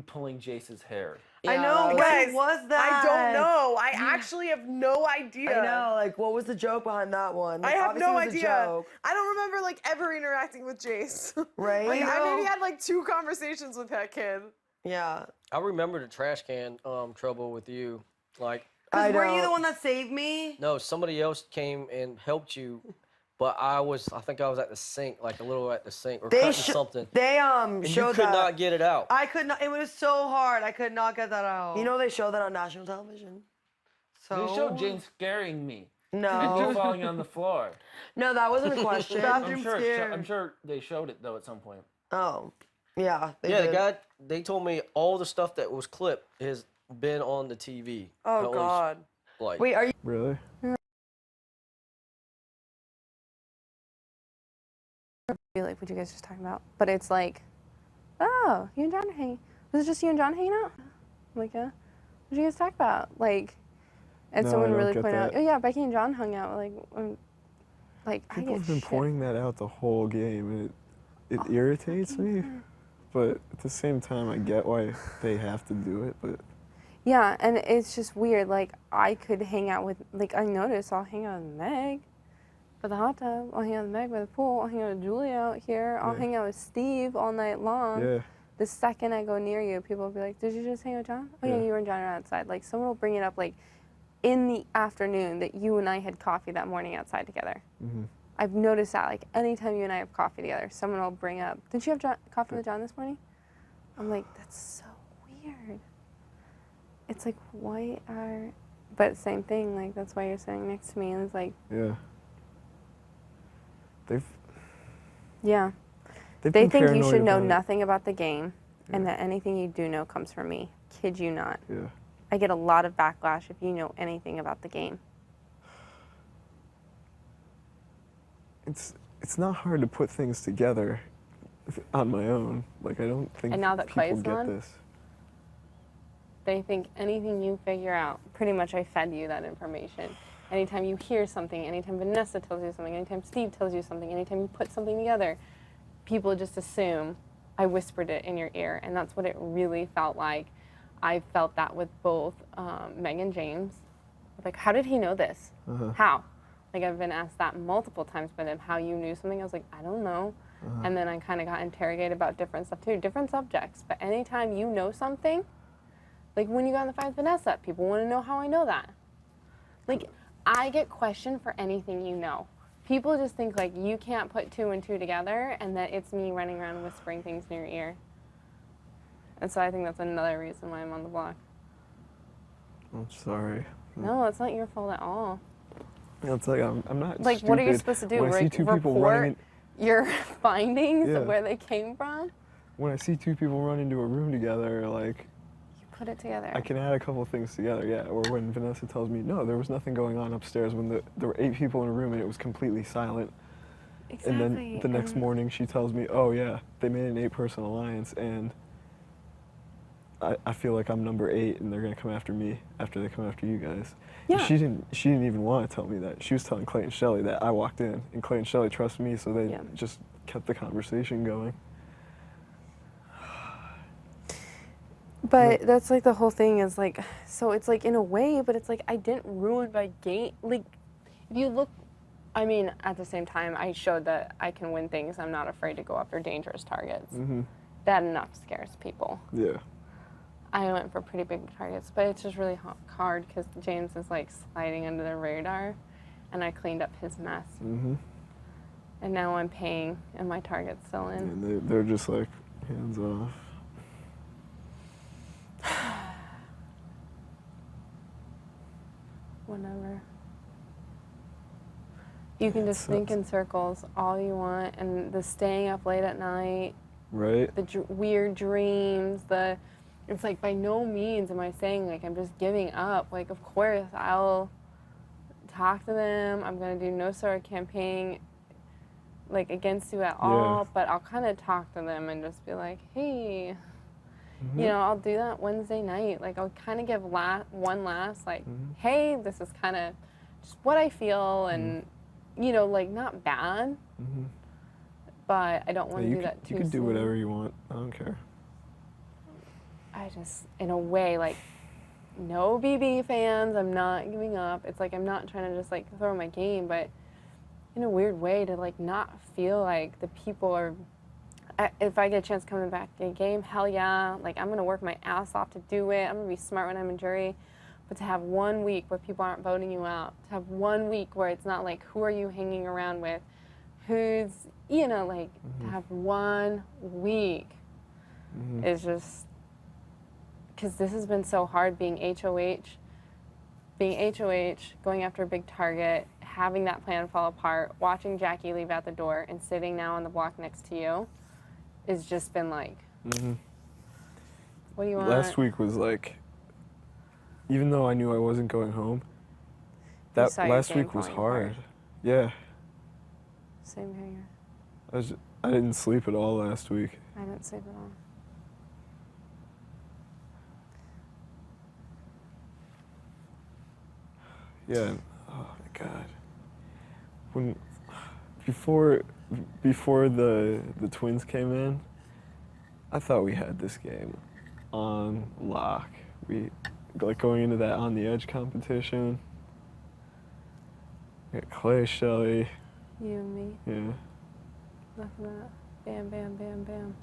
pulling Jace's hair? I know, Guys, what was that? I don't know. I actually have no idea. I know, like, what was the joke behind that one? Like, I have obviously no it was idea. a joke. I don't remember like ever interacting with Jace. Right? Like I maybe had like 2 conversations with that kid. Yeah. I remember the trash can trouble with you. Like, Because were you the one that saved me? no, somebody else came and helped you, but I think I was at the sink, like a little at the sink, or cutting something. They and showed you could that. not get it out. I could not. It was so hard. I could not get that out. You know they show that on national television. So They showed Jane scaring me. No. And you falling on the floor. No, that wasn't a question. Bathroom I'm sure they showed it though at some point. Oh, yeah. The guy, they told me all the stuff that was clipped has been on the TV. Oh God. Like, wait, are you Really? Like what you guys just talking about, but it's like, oh, you and John was it just you and John hanging out? I'm like, yeah. What did you guys talk about? Like, and No, someone I don't really get pointed out, that. oh yeah, Becky and John hung out. Like I People get have been shit. pointing that out the whole game, and it irritates me. But at the same time, I get why they have to do it. But Yeah, and it's just weird. Like I could hang out with, like I noticed I'll hang out with Meg by the hot tub. I'll hang out with Meg by the pool. I'll hang out with Julie out here. I'll hang out with Steve all night long. yeah, The second I go near you, people will be like, did you just hang out with John? Oh yeah, Yeah. you and John are outside. Like someone will bring it up like in the afternoon that you and I had coffee that morning outside together. Mhm. I've noticed that like anytime you and I have coffee together, someone will bring up, didn't you have coffee with John this morning? I'm like, that's so weird. It's like, but same thing, like that's why you're sitting next to me, and it's like, yeah. They've they been think you paranoid should know about it. nothing about the game, and that anything you do know comes from me. Kid you not. Yeah. I get a lot of backlash if you know anything about the game. It's not hard to put things together on my own. Like I don't think And now that people Clay's get gone? this. They think anything you figure out, pretty much I fed you that information. Anytime you hear something, anytime Vanessa tells you something, anytime Steve tells you something, anytime you put something together, people just assume I whispered it in your ear, and that's what it really felt like. I felt that with both Meg and James. Like, how did he know this? How? Like, I've been asked that multiple times by them, how you knew something. I was like, I don't know. And then I kind of got interrogated about different stuff too, different subjects. But anytime you know something, like when you got in the fight with Vanessa, people want to know how I know that. Like, I get questioned for anything you know. People just think like you can't put 2 and 2 together and that it's me running around whispering things in your ear. And so I think that's another reason why I'm on the block. I'm sorry. No, it's not your fault at all. It's like I'm not Like, stupid. what are you supposed to do? When I see two people running your findings Yeah. of where they came from? when I see 2 people run into a room together, like You put it together. I can add a couple of things together, yeah. Or when Vanessa tells me, no, there was nothing going on upstairs when there were 8 people in a room and it was completely silent. Exactly. And then the next morning she tells me, oh yeah, they made an 8-person alliance and I feel like I'm number 8 and they're gonna come after me after they come after you guys. Yeah. And she didn't even want to tell me that. She was telling Clay and Shelley that I walked in and Clay and Shelley trust me, so they just kept the conversation going. But that's like the whole thing is like, so it's like in a way, but it's like I didn't ruin my game. Like, if you look, I mean, at the same time, I showed that I can win things. I'm not afraid to go after dangerous targets. That enough scares people. Yeah. I went for pretty big targets, but it's just really hard because James is like sliding under the radar, and I cleaned up his mess. And now I'm paying, and my target's still in. And they're just like, hands off. Whatever. You can just think in circles all you want, and the staying up late at night, Right? the weird dreams, it's like by no means am I saying like I'm just giving up. Like, of course I'll talk to them. I'm gonna do no sort of campaign like against you at all, but I'll kind of talk to them and just be like, hey, you know, I'll do that Wednesday night. Like, I'll kind of give one last like, hey, this is kind of just what I feel, and you know, like not bad, but I don't want to do that too You can do soon. whatever you want. I don't care. I just, in a way, like, no BB fans, I'm not giving up. It's like I'm not trying to just like throw my game, but in a weird way to like not feel like the people are, if I get a chance coming back in a game, hell yeah, like I'm gonna work my ass off to do it. I'm gonna be smart when I'm in jury. But to have 1 week where people aren't voting you out, to have 1 week where it's not like who are you hanging around with, who's, you know, like to have 1 week is just, because this has been so hard being HOH, going after a big target, having that plan fall apart, watching Jackie leave out the door, and sitting now on the block next to you, has just been like, what do you want? Last week was like, even though I knew I wasn't going home, that saw your last game week was falling hard. apart. Yeah, Same here. I didn't sleep at all last week. I didn't sleep at all. Yeah, oh my God. When before the Twins came in, I thought we had this game on lock. We like going into that on the edge competition. We got Clay, Shelley. You and me, Yeah. nothing that. Bam, bam, bam, bam.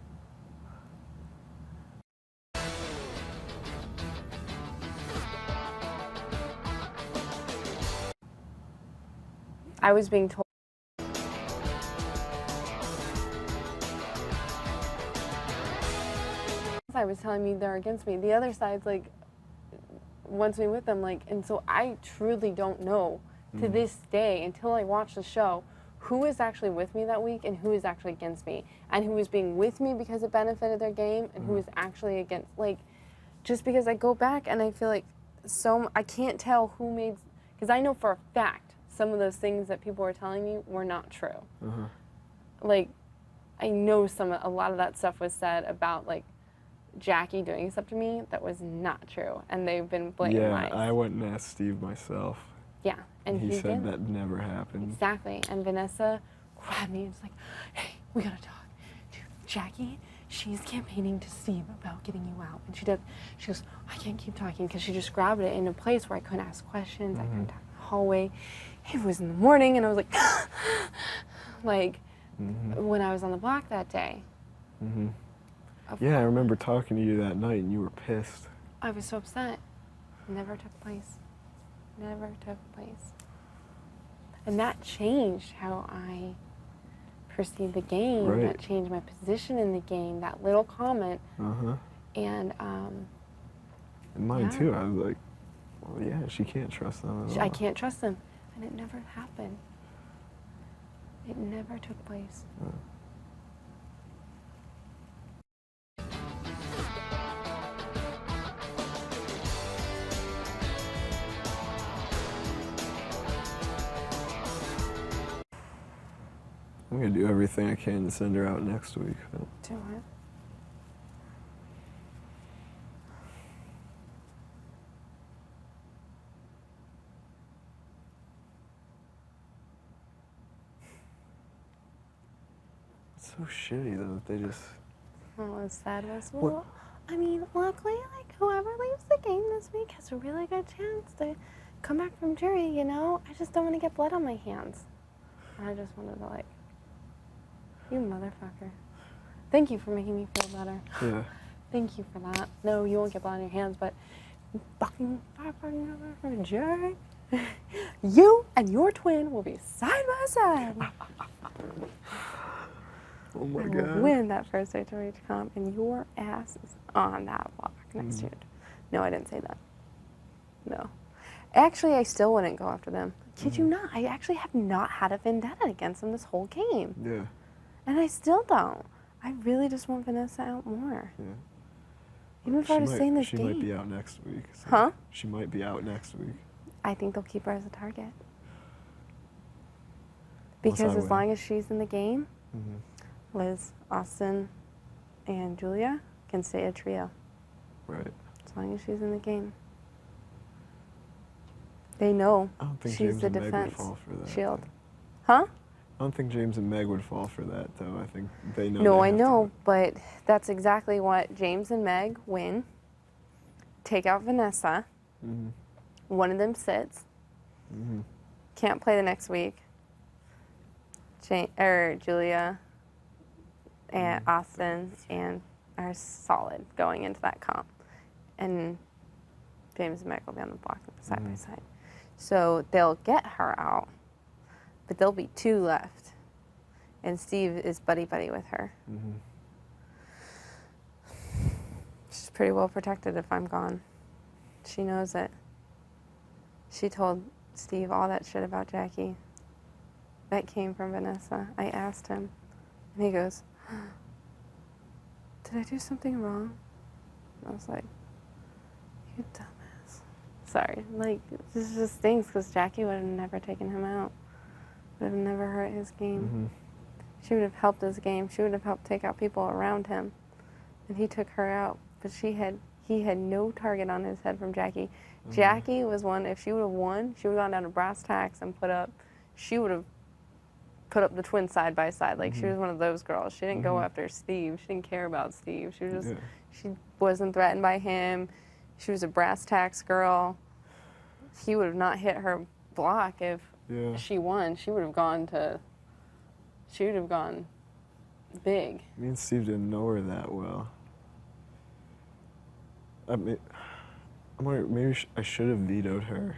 I was being told I was telling me they're against me. The other side's like wants me with them, like, and so I truly don't know to this day until I watch the show who is actually with me that week and who is actually against me, and who is being with me because it benefited their game and who is actually against, like, just because I go back and I feel like I can't tell who made, because I know for a fact some of those things that people were telling me were not true. Like, I know a lot of that stuff was said about, like, Jackie doing stuff to me that was not true, and they've been blatant Yeah, lies. I went and asked Steve myself. Yeah, and He said did. that never happened. Exactly, and Vanessa grabbed me and was like, "Hey, we gotta talk. Dude, Jackie, she's campaigning to Steve about getting you out," and she goes, "I can't keep talking," because she just grabbed it in a place where I couldn't ask questions, I couldn't talk in the hallway. It was in the morning, and I was like, like, when I was on the block that day. Yeah, I remember talking to you that night, and you were pissed. I was so upset. Never took place. Never took place. And that changed how I perceived the game. Right. That changed my position in the game. That little comment. And And mine yeah. too. I was like, well, yeah, she can't trust them at all. I can't trust them. And it never happened. It never took place. I'm gonna do everything I can to send her out next week. But Do it. it's so shitty though that they just. Well, as sad as well. I mean, luckily, like, whoever leaves the game this week has a really good chance to come back from jury, you know? I just don't want to get blood on my hands. I just wanted to, like, you motherfucker. Thank you for making me feel better. Yeah. Thank you for that. No, you won't get blood on your hands, but fucking jury. You and your twin will be side by side. Oh my I will God. win that first HOH comp, and your ass is on that block next year. No, I didn't say that. No. Actually, I still wouldn't go after them. Kid you not. I actually have not had a vendetta against them this whole game. Yeah. And I still don't. I really just want Vanessa out more. Yeah. Even if I were to stay in this she game. might be out next week. So Huh? She might be out next week. I think they'll keep her as a target. Unless I Because as win. long as she's in the game, Liz, Austin, and Julia can stay a trio. Right. As long as she's in the game. They know I don't think she's James the and Meg would defense fall for that. shield. Huh? I don't think James and Meg would fall for that though. I think they know. No, they I have to know, win. but that's exactly what James and Meg win. take out Vanessa. Mm-hmm. One of them sits. Mm-hmm. Can't play the next week. Julia and Austin and are solid going into that comp. And James and Meg will be on the block side by side. So they'll get her out, but there'll be 2 left. And Steve is buddy-buddy with her. Mm-hmm. She's pretty well protected if I'm gone. She knows it. She told Steve all that shit about Jackie. That came from Vanessa. I asked him, and he goes, "Did I do something wrong?" And I was like, "You dumbass." Sorry, like, this just stinks because Jackie would have never taken him out. Would have never hurt his game. Mm-hmm. She would have helped his game. She would have helped take out people around him. And he took her out. But he had no target on his head from Jackie. Mm-hmm. Jackie was one, if she would have won, she would have gone down to brass tacks and she would have put up the twins side by side. Like, she was one of those girls. She didn't go after Steve. She didn't care about Steve. She was just, she wasn't threatened by him. She was a brass tacks girl. He would have not hit her block if she won. She would have gone big. Me and Steve didn't know her that well. I'm wondering, maybe I should have vetoed her,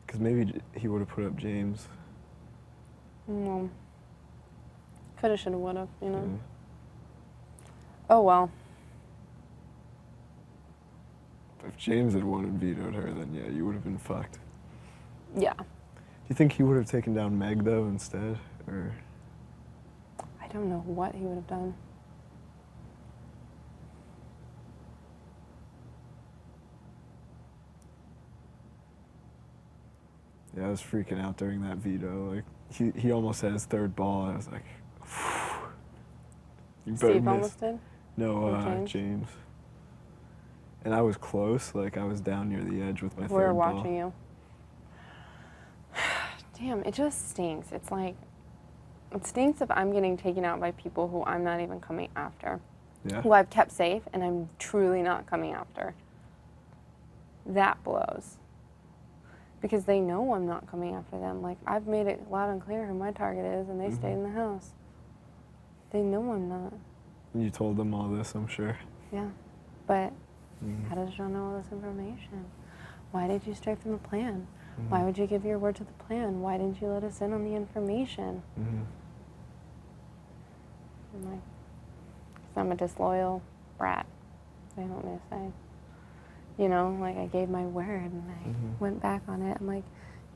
because maybe he would have put up James. Well, coulda, shoulda, woulda, you know. Yeah. Oh well. If James had won and vetoed her, then yeah, you would have been fucked. Yeah. Do you think he would have taken down Meg though instead, or? I don't know what he would have done. Yeah, I was freaking out during that veto. Like, he almost had his 3rd ball. I was like, you better Steve miss. almost did? No, James. And I was close. Like, I was down near the edge with my 3rd ball. We were watching you. Damn, it just stinks. It's like, it stinks if I'm getting taken out by people who I'm not even coming after. Yeah. Who I've kept safe and I'm truly not coming after. That blows. Because they know I'm not coming after them. Like, I've made it loud and clear who my target is, and they stayed in the house. They know I'm not. You told them all this, I'm sure. Yeah. But how does John know all this information? Why did you stray from the plan? Why would you give your word to the plan? Why didn't you let us in on the information? I'm like, 'cause I'm a disloyal brat. They don't want me to say. You know, like, I gave my word and I went back on it. I'm like,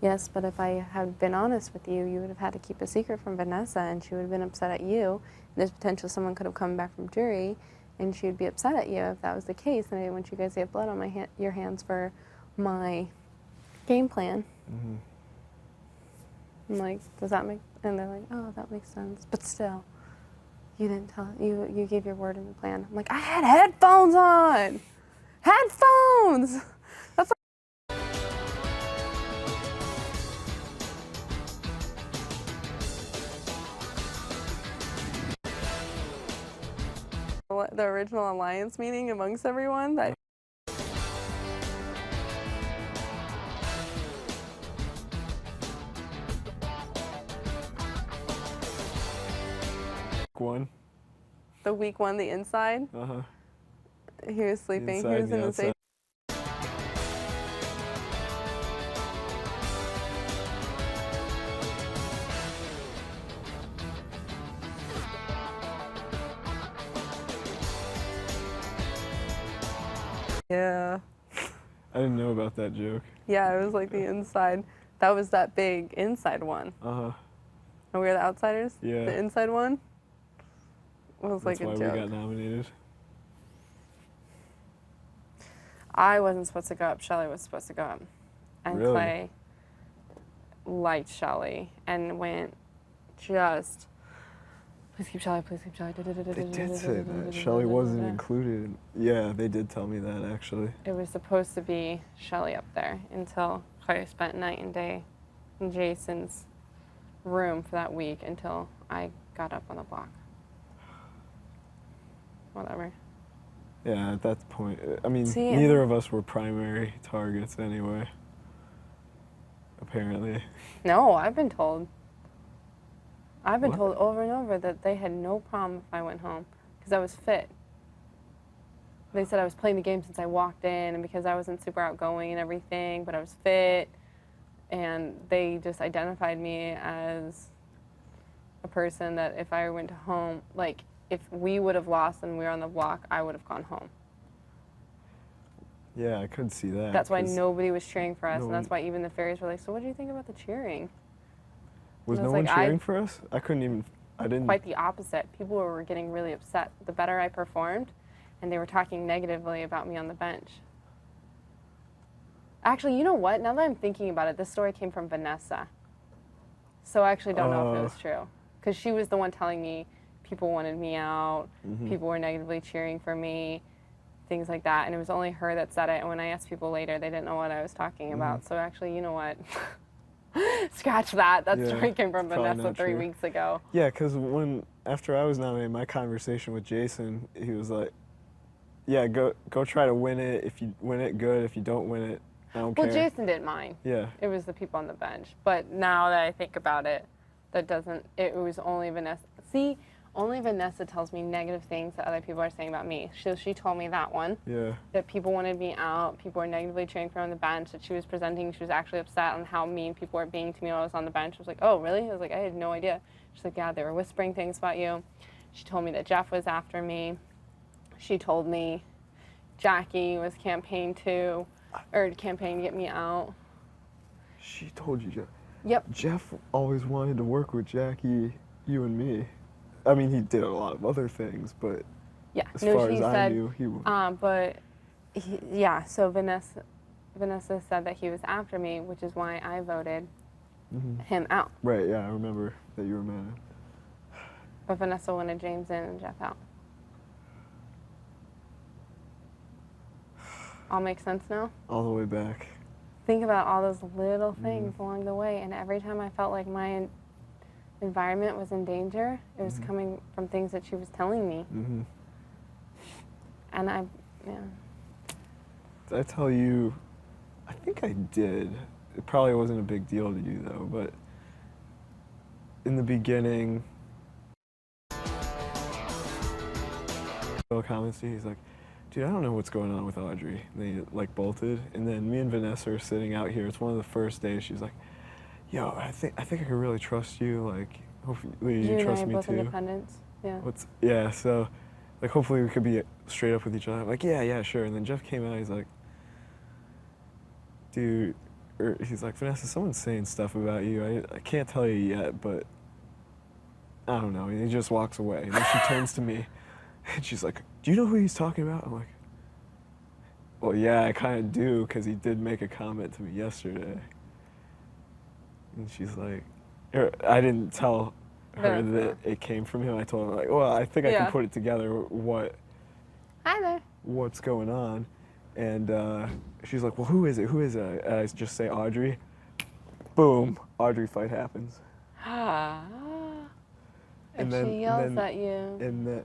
yes, but if I had been honest with you, you would have had to keep a secret from Vanessa and she would have been upset at you. And there's potential someone could have come back from jury and she would be upset at you if that was the case. And I didn't want you guys to get blood on your hands for my game plan. I'm like, does that make, and they're like, oh, that makes sense. But still, you didn't tell, you gave your word in the plan. I'm like, I had headphones on! Headphones! That's like the original alliance meeting amongst everyone. That One. the week 1, the inside. He was sleeping. Inside He was and in the outside. same. Yeah. I didn't know about that joke. Yeah, it was like the inside. That was that big inside one. And we were the outsiders? Yeah. The inside one was That's like a why joke. we got nominated. I wasn't supposed to go up. Shelly was supposed to go up. And Really? Clay liked Shelly and went just, please keep Shelly, please keep Shelly. They did say that. Shelly wasn't included. Yeah, they did tell me that, actually. It was supposed to be Shelly up there until Clay spent night and day in Jason's room for that week until I got up on the block. Whatever. Yeah, at that point, I mean, See, neither of us were primary targets anyway. Apparently. No, I've been told. I've been What? told over and over that they had no problem if I went home because I was fit. They said I was playing the game since I walked in and because I wasn't super outgoing and everything, but I was fit. And they just identified me as a person that if I went home, like if we would have lost and we were on the block, I would have gone home. Yeah, I could see that. That's why 'cause nobody was cheering for us, no and that's one- why even the fairies were like, "So what do you think about the cheering?" Was and I no was one like, cheering for us? I couldn't even. I didn't. Quite the opposite. People were getting really upset the better I performed, and they were talking negatively about me on the bench. Actually, you know what? Now that I'm thinking about it, this story came from Vanessa. So I actually don't know if it was true. Because she was the one telling me people wanted me out, people were negatively cheering for me, things like that. And it was only her that said it. And when I asked people later, they didn't know what I was talking about. So actually, you know what? Scratch that. That Yeah, story came from it's probably Vanessa not 3 true. weeks ago. Yeah, because after I was nominated, my conversation with Jason, he was like, "Yeah, go try to win it. If you win it, good. If you don't win it, I don't Well, care." Jason didn't mind. Yeah. It was the people on the bench. But now that I think about it, it was only Vanessa. See, only Vanessa tells me negative things that other people are saying about me. She told me that one, Yeah. that people wanted me out, people were negatively cheering for me on the bench, that she was presenting, she was actually upset on how mean people were being to me while I was on the bench. I was like, oh, really? I was like, I had no idea. She's like, yeah, they were whispering things about you. She told me that Jeff was after me. She told me Jackie was campaigning to get me out. She told you, Jeff. Yep. Jeff always wanted to work with Jackie, you and me. I mean, he did a lot of other things, but Yeah. as far she as I said, knew, he would. So Vanessa said that he was after me, which is why I voted him out. Right, yeah, I remember that you were mad. But Vanessa wanted James in and Jeff out. All makes sense now? All the way back. Think about all those little things along the way, and every time I felt like my environment was in danger, it was coming from things that she was telling me. And Did I tell you? I think I did. It probably wasn't a big deal to you, though, but in the beginning, Bill comments to you, he's like, dude, I don't know what's going on with Audrey. And they like bolted, and then me and Vanessa are sitting out here. It's one of the first days. She's like, yo, I think I can really trust you. Like, hopefully you you and trust I are me both too. independents. Yeah. So like hopefully we could be straight up with each other. I'm like, yeah, sure. And then Jeff came out, he's like, dude, he's like, Vanessa, someone's saying stuff about you. I can't tell you yet, but I don't know. And he just walks away. And then she turns to me and she's like, do you know who he's talking about? I'm like, well, yeah, I kind of do, because he did make a comment to me yesterday. And she's like, I didn't tell her that it came from him. I told her, like, well, I think I can put it together Hi there. what's going on. And she's like, well, who is it? Who is it? And I just say Audrey. Boom, Audrey fight happens. And she yells at you. And then,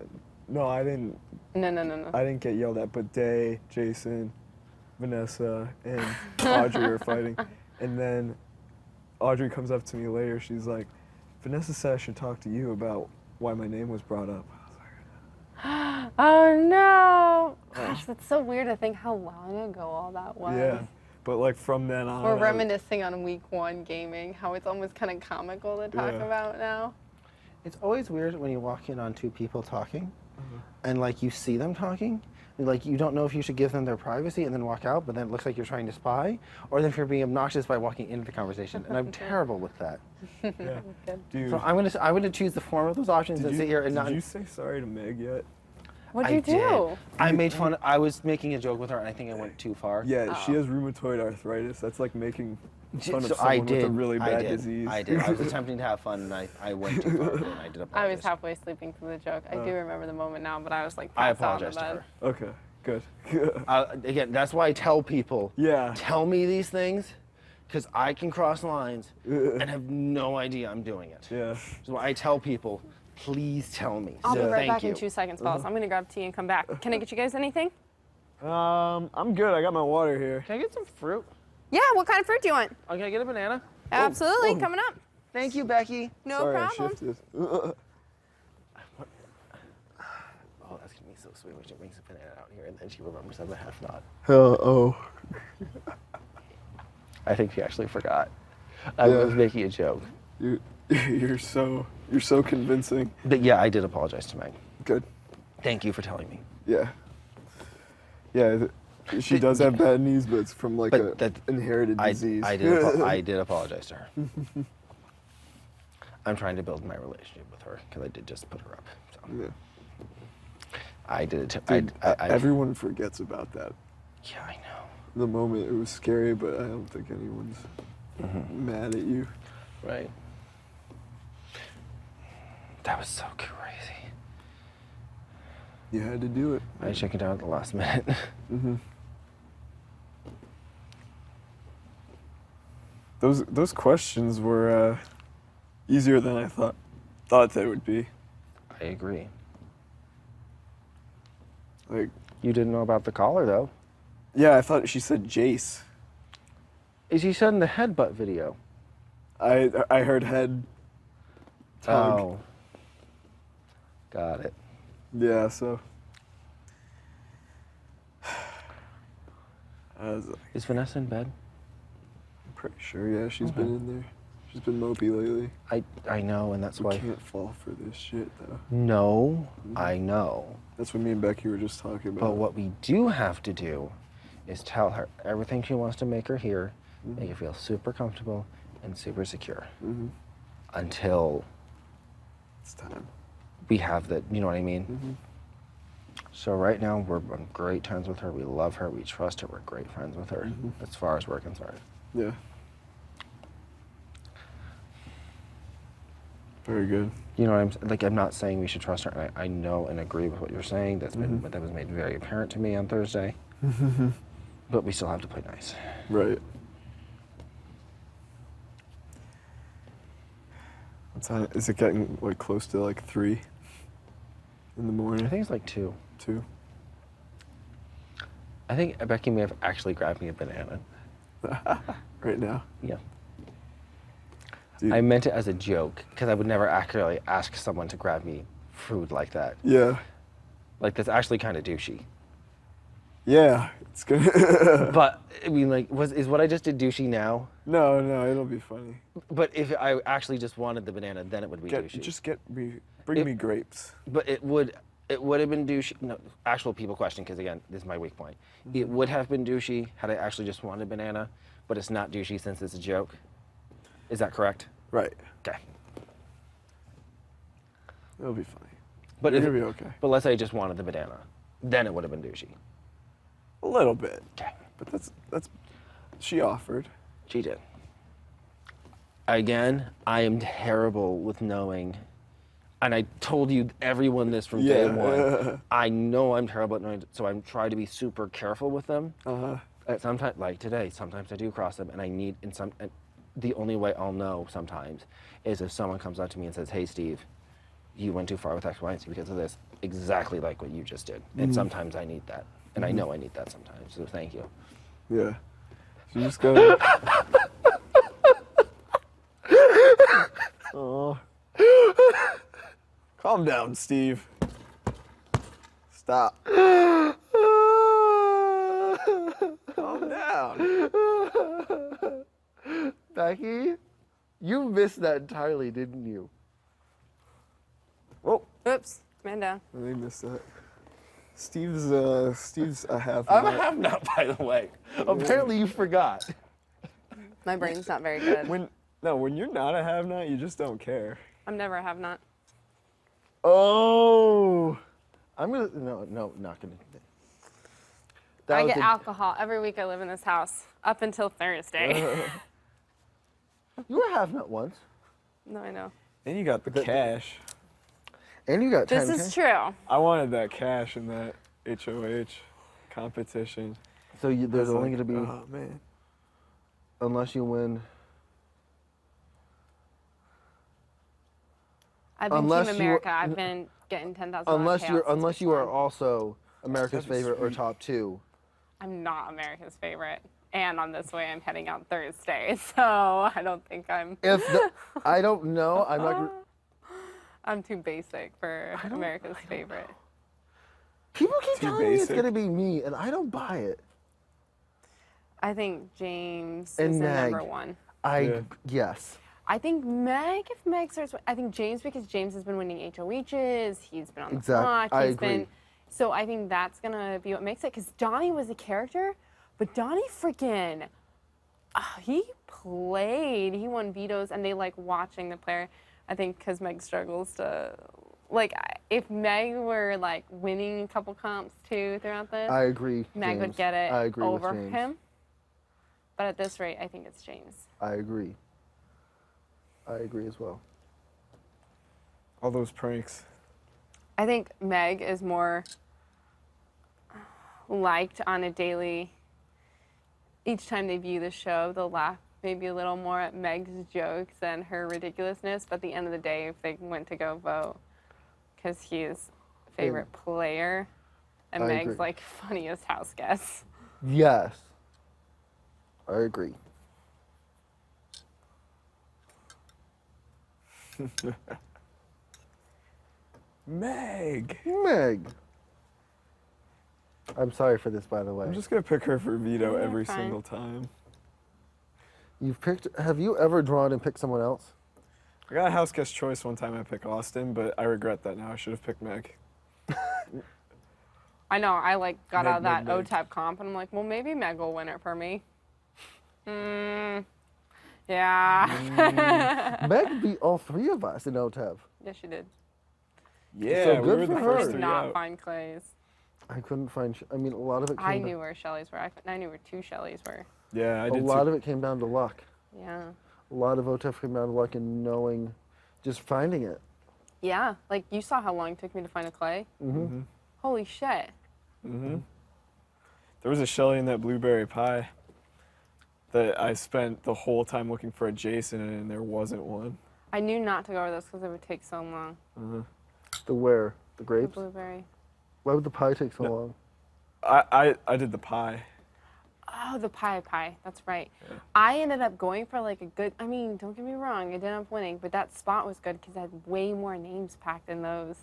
no, I didn't. No. I didn't get yelled at, but Day, Jason, Vanessa, and Audrey are fighting. And then Audrey comes up to me later. She's like, Vanessa said I should talk to you about why my name was brought up. Oh no! Gosh, that's so weird to think how long ago all that was. Yeah, but like from then on. We're reminiscing on week 1 gaming, how it's almost kind of comical to talk about now. It's always weird when you walk in on two people talking, and like you see them talking, and like you don't know if you should give them their privacy and then walk out, but then it looks like you're trying to spy, or then if you're being obnoxious by walking into the conversation. And I'm terrible with that. Yeah. Dude, So I'm gonna choose the form of those options and sit here and not. Did you say sorry to Meg yet? What'd I you do? did. I made fun. I was making a joke with her, and I think I went too far. Yeah, she has rheumatoid arthritis. That's like making fun of So someone with a really I bad did. disease. I did. I was attempting to have fun, and I went too far, and I did apologize. I was halfway sleeping through the joke. I do remember the moment now, but I was like I passed out in apologize to bed. her. Okay, good. Again, that's why I tell people. Yeah. Tell me these things, because I can cross lines and have no idea I'm doing it. Yeah. That's why I tell people, Please tell me. I'll be So right thank back you. in 2 seconds, boss. I'm gonna grab tea and come back. Can I get you guys anything? I'm good. I got my water here. Can I get some fruit? Yeah, what kind of fruit do you want? Oh, can I get a banana? Absolutely, coming up. Thank you, Becky. No Sorry, I problem. shifted. Oh, that's gonna be so sweet when she brings a banana out here and then she remembers I'm a half knot. Oh. I think she actually forgot. I was making a joke. You're so convincing. But yeah, I did apologize to Meg. Good. Thank you for telling me. Yeah. Yeah. She does have bad knees, but it's from like But a inherited disease. I did apologize to her. I'm trying to build my relationship with her because I did just put her up. So. Yeah. I did it. Dude, everyone forgets about that. Yeah, I know. The moment it was scary, but I don't think anyone's mad at you. Right. That was so crazy. You had to do it. I checked it out at the last minute. Those questions were easier than I thought they would be. I agree. Like, You didn't know about the collar, though. yeah, I thought she said Jace. Is she said in the headbutt video? I heard head. Tug. Oh. Got it. Yeah, so. I was like, Is Vanessa in bed? I'm pretty sure, yeah, she's been in there. She's been mopey lately. I know, and that's We why. can't fall for this shit, though. No, I know. That's what me and Becky were just talking about. But what we do have to do is tell her everything she wants to make her hear, make her feel super comfortable and super secure. Until It's time. we have the, you know what I mean? So right now we're on great terms with her. We love her. We trust her. We're great friends with her, as far as we're concerned. Yeah. Very good. You know what I'm like? I'm not saying we should trust her. And I know and agree with what you're saying. That was made very apparent to me on Thursday. But we still have to play nice. Right. What time is it getting? Like close to like 3 in the morning. I think it's like 2. 2. I think Becky may have actually grabbed me a banana. Right now. Yeah. Dude. I meant it as a joke because I would never actually ask someone to grab me food like that. Yeah. Like that's actually kind of douchey. Yeah. It's good. But I mean, like, is what I just did douchey now? No, it'll be funny. But if I actually just wanted the banana, then it would be douchey. Just bring me grapes. But it would have been douchey. No, actual people question, because again, this is my weak point. It would have been douchey had I actually just wanted banana, but it's not douchey since it's a joke. Is that correct? Right. Okay. It'll be funny. But It'll be okay. But let's say I just wanted the banana, then it would have been douchey. A little bit. Okay. But that's she offered. She did. Again, I am terrible with knowing, and I told you everyone this from day one. I know I'm terrible at knowing, so I'm trying to be super careful with them. Sometimes, like today, sometimes I do cross them, and I need the only way I'll know sometimes is if someone comes up to me and says, "Hey, Steve, you went too far with X, Y, and Z because of this," exactly like what you just did. And sometimes I need that, and I know I need that sometimes. So thank you. Yeah. So you just gotta. Oh. Calm down, Steve. Stop. Calm down. Becky, you missed that entirely, didn't you? Oh, Oops, man down. I missed that. Steve's a half. I'm a nut. half nut, by the way. Apparently you forgot. My brain's not very good. When you're not a have not, you just don't care. I'm never a have not. Oh. I'm gonna no, not gonna. I get alcohol every week I live in this house, up until Thursday. You were a half nut once. No, I know. And you got the cash. And you got This 10K. is true. I wanted that cash in that HOH competition. So there's I was only like, gonna be, Oh man. unless you win. I've been Unless Team you- America. I've been getting 10,000. Unless you are also America's That'd be favorite or sweet. top 2. I'm not America's favorite. And on this way, I'm heading out Thursday, so I don't think I'm. I don't know. I'm not. I'm too basic for America's favorite. People keep Too telling me it's basic. gonna be me, and I don't buy it. I think James And is the Meg. number one. Yes. I think Meg, if Meg starts, I think James, because James has been winning HOHs, he's been on the Exact- block, I he's agree. been, so I think that's gonna be what makes it, because Donnie was a character, but Donnie freaking, he played, he won vetoes, and they like watching the player, I think, because Meg struggles to, like, if Meg were like winning a couple comps too throughout this, I agree. Meg would James. get it I agree over with James. him. But at this rate, I think it's James. I agree. I agree as well. All those pranks. I think Meg is more liked on a daily. Each time they view the show, they'll laugh maybe a little more at Meg's jokes and her ridiculousness. But at the end of the day, if they went to go vote, because he's favorite player, and I Meg's agree. like funniest house guest. Yes. I agree. Meg. Meg. I'm sorry for this, by the way. I'm just gonna pick her for veto You're every fine. single time. Have you ever drawn and picked someone else? I got a house guest choice one time. I picked Austin, but I regret that now. I should have picked Meg. I know, I like got out of that Meg. OTAP comp, and I'm like, well, maybe Meg will win it for me. Yeah. Meg beat all 3 of us in OTEV. Yes, she did. Yeah, So we good were the for her. first Did three not out. find Clay's. I couldn't find. I mean, a lot of it. Came I down- knew where Shelley's were. I knew where 2 Shelley's were. Yeah, I A did lot too. of it came down to luck. Yeah. A lot of OTEV came down to luck and knowing, just finding it. Yeah. Like, you saw how long it took me to find a Clay? Mm-hmm. Holy shit. There was a Shelly in that blueberry pie that I spent the whole time looking for a Jason in, and there wasn't one. I knew not to go over this because it would take so long. The where? The The grapes? blueberry. Why would the pie take so No. long? I did the pie. Oh, the pie. That's right. I ended up going for like a good, I mean, don't get me wrong, I ended up winning, but that spot was good because I had way more names packed in those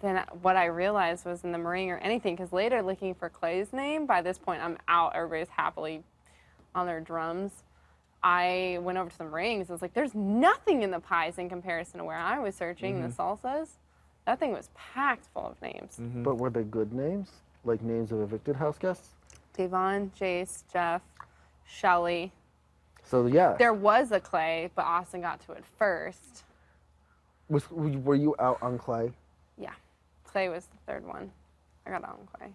than what I realized was in the meringue or anything. Because later, looking for Clay's name, by this point, I'm out. Everybody's happily on their drums. I went over to the meringues. I was like, there's nothing in the pies in comparison to where I was searching the salsas. That thing was packed full of names. But were they good names? Like names of evicted house guests? Devon, Jace, Jeff, Shelly. So yeah. There was a Clay, but Austin got to it first. Were you out on Clay? Yeah, Clay was the third one. I got on Clay.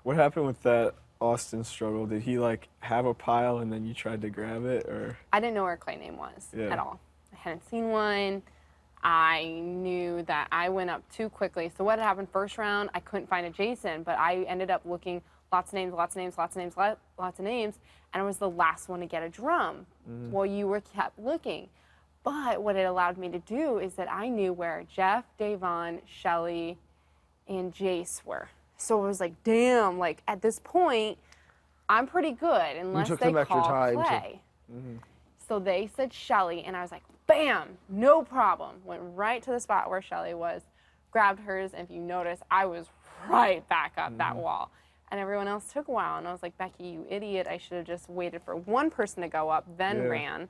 What happened with that Austin struggle? Did he like have a pile and then you tried to grab it, or? I didn't know where Clay name was Yeah. at all. I hadn't seen one. I knew that I went up too quickly. So what had happened first round, I couldn't find a Jason, but I ended up looking lots of names, and I was the last one to get a drum while you were kept looking. But what it allowed me to do is that I knew where Jeff, Davon, Shelly, and Jace were. So it was like, damn, like at this point, I'm pretty good unless took they some extra call time to- Clay. So they said Shelly, and I was like, bam, no problem. Went right to the spot where Shelly was, grabbed hers, and if you notice, I was right back up that wall. And everyone else took a while, and I was like, Becky, you idiot, I should have just waited for one person to go up, then Yeah. ran.